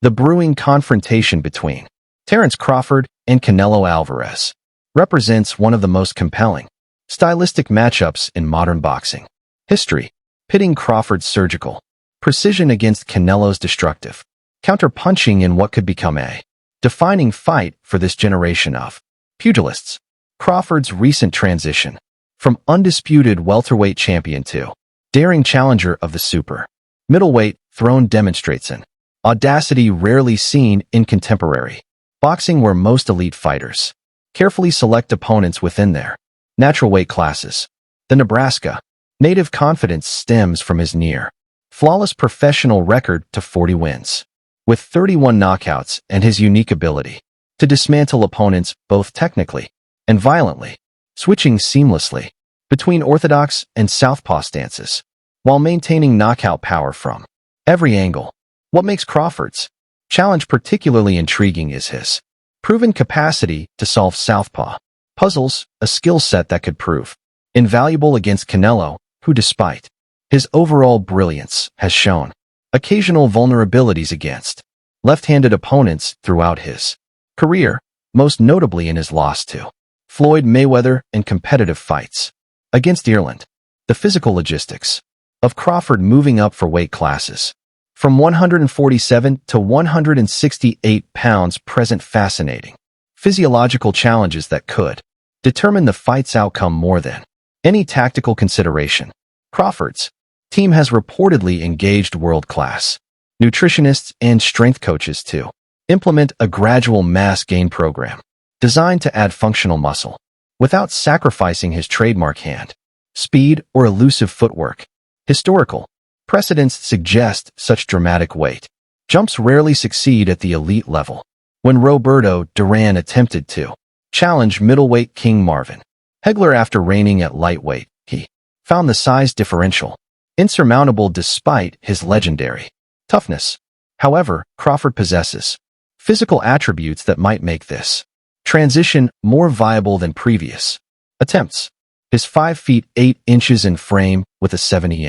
The brewing confrontation between Terence Crawford and Canelo Alvarez represents one of the most compelling, stylistic matchups in modern boxing history, pitting Crawford's surgical precision against Canelo's destructive counter-punching in what could become a defining fight for this generation of pugilists. Crawford's recent transition from undisputed welterweight champion to daring challenger of the super middleweight throne demonstrates an audacity rarely seen in contemporary boxing, where most elite fighters carefully select opponents within their natural weight classes. The Nebraska native confidence stems from his near flawless professional record to 40 wins, with 31 knockouts, and his unique ability to dismantle opponents both technically and violently, switching seamlessly between orthodox and southpaw stances, while maintaining knockout power from every angle. What makes Crawford's challenge particularly intriguing is his proven capacity to solve southpaw puzzles, a skill set that could prove invaluable against Canelo, who, despite his overall brilliance, has shown occasional vulnerabilities against left-handed opponents throughout his career, most notably in his loss to Floyd Mayweather in competitive fights against Ireland. The physical logistics of Crawford moving up for weight classes from 147 to 168 pounds present fascinating physiological challenges that could determine the fight's outcome more than any tactical consideration. Crawford's team has reportedly engaged world-class nutritionists and strength coaches to implement a gradual mass gain program designed to add functional muscle without sacrificing his trademark hand, speed, or elusive footwork. Historical precedents suggest such dramatic weight jumps rarely succeed at the elite level. When Roberto Duran attempted to challenge middleweight king Marvin Hagler after reigning at lightweight, he found the size differential insurmountable despite his legendary toughness. However, Crawford possesses physical attributes that might make this transition more viable than previous attempts. His 5 feet 8 inches in frame with a 70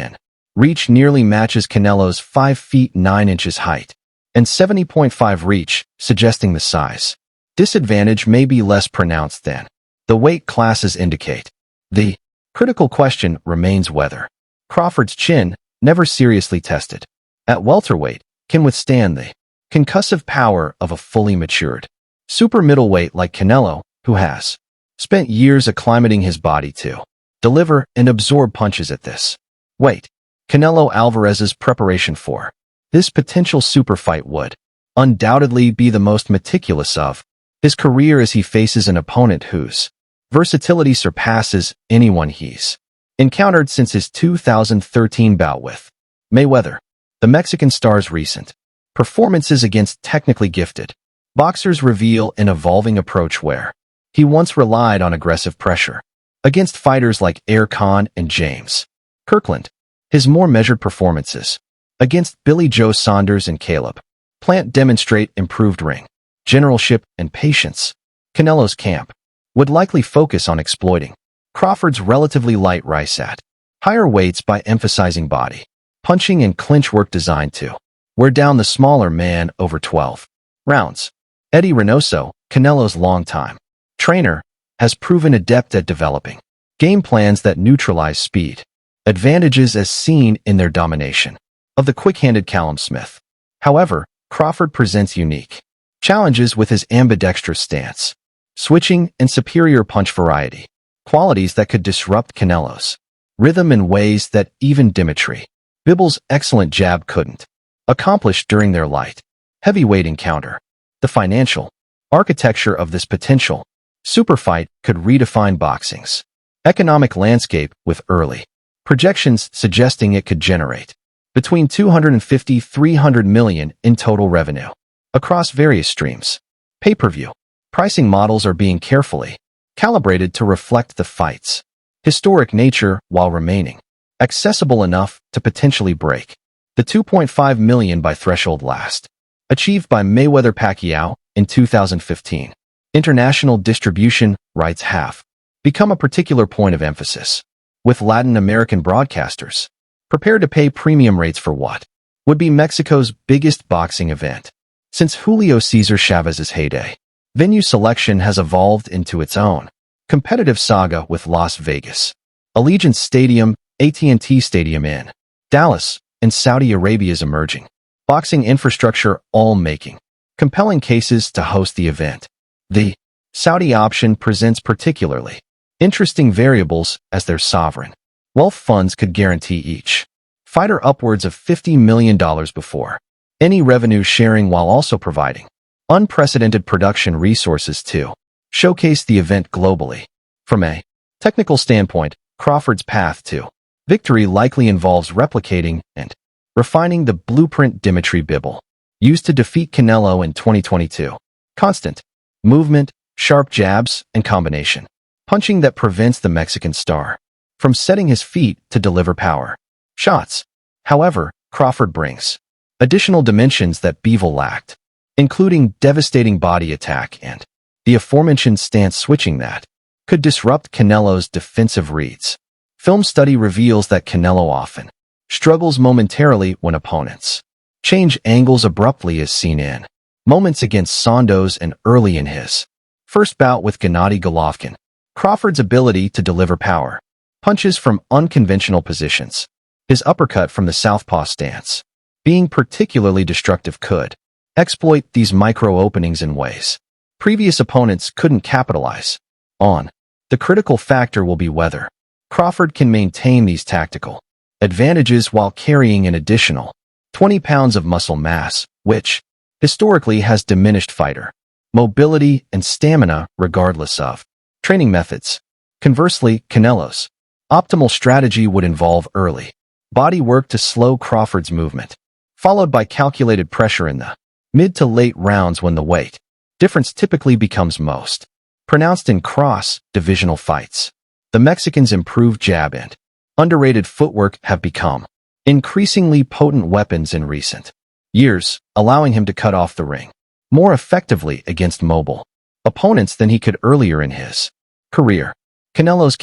reach nearly matches Canelo's 5 feet 9 inches height and 70.5 reach, suggesting the size disadvantage may be less pronounced than the weight classes indicate. The critical question remains whether Crawford's chin, never seriously tested at welterweight, can withstand the concussive power of a fully matured super middleweight like Canelo, who has spent years acclimating his body to deliver and absorb punches at this weight. Canelo Alvarez's preparation for this potential super fight would undoubtedly be the most meticulous of his career, as he faces an opponent whose versatility surpasses anyone he's encountered since his 2013 bout with Mayweather. The Mexican star's recent performances against technically gifted boxers reveal an evolving approach where he once relied on aggressive pressure against fighters like Khan and James Kirkland. His more measured performances against Billy Joe Saunders and Caleb Plant demonstrate improved ring generalship and patience. Canelo's camp would likely focus on exploiting Crawford's relatively light rise at higher weights by emphasizing body punching and clinch work designed to wear down the smaller man over 12 rounds. Eddie Reynoso, Canelo's longtime trainer, has proven adept at developing game plans that neutralize speed advantages as seen in their domination of the quick-handed Callum Smith. However, Crawford presents unique challenges with his ambidextrous stance, switching, and superior punch variety, qualities that could disrupt Canelo's rhythm in ways that even Dimitri Bibble's excellent jab couldn't accomplish during their light heavyweight encounter. The financial architecture of this potential super fight could redefine boxing's economic landscape, with early projections suggesting it could generate between $250–300 million in total revenue across various streams. Pay-per-view pricing models are being carefully calibrated to reflect the fight's historic nature while remaining accessible enough to potentially break the $2.5 million by threshold last achieved by Mayweather-Pacquiao in 2015. International distribution rights have become a particular point of emphasis, with Latin American broadcasters prepared to pay premium rates for what would be Mexico's biggest boxing event. Since Julio Cesar Chavez's heyday, venue selection has evolved into its own competitive saga with Las Vegas, Allegiant Stadium, AT&T Stadium in Dallas, and Saudi Arabia's emerging boxing infrastructure all making compelling cases to host the event. The Saudi option presents particularly interesting variables as their sovereign wealth funds could guarantee each fighter upwards of $50 million before any revenue sharing, while also providing unprecedented production resources to showcase the event globally. From a technical standpoint, Crawford's path to victory likely involves replicating and refining the blueprint Dimitri Bivol used to defeat Canelo in 2022. Constant movement, sharp jabs, and combination punching that prevents the Mexican star from setting his feet to deliver power shots. However, Crawford brings additional dimensions that Bivol lacked, including devastating body attack and the aforementioned stance switching that could disrupt Canelo's defensive reads. Film study reveals that Canelo often struggles momentarily when opponents change angles abruptly, as seen in moments against Sandoz and early in his first bout with Gennady Golovkin. Crawford's ability to deliver power punches from unconventional positions, his uppercut from the southpaw stance being particularly destructive, could exploit these micro-openings in ways previous opponents couldn't capitalize on. The critical factor will be whether Crawford can maintain these tactical advantages while carrying an additional 20 pounds of muscle mass, which historically has diminished fighter mobility and stamina regardless of training methods. Conversely, Canelo's optimal strategy would involve early body work to slow Crawford's movement, followed by calculated pressure in the mid to late rounds when the weight difference typically becomes most pronounced in cross-divisional fights. The Mexican's improved jab and underrated footwork have become increasingly potent weapons in recent years, allowing him to cut off the ring more effectively against mobile opponents than he could earlier in his career. Canelo's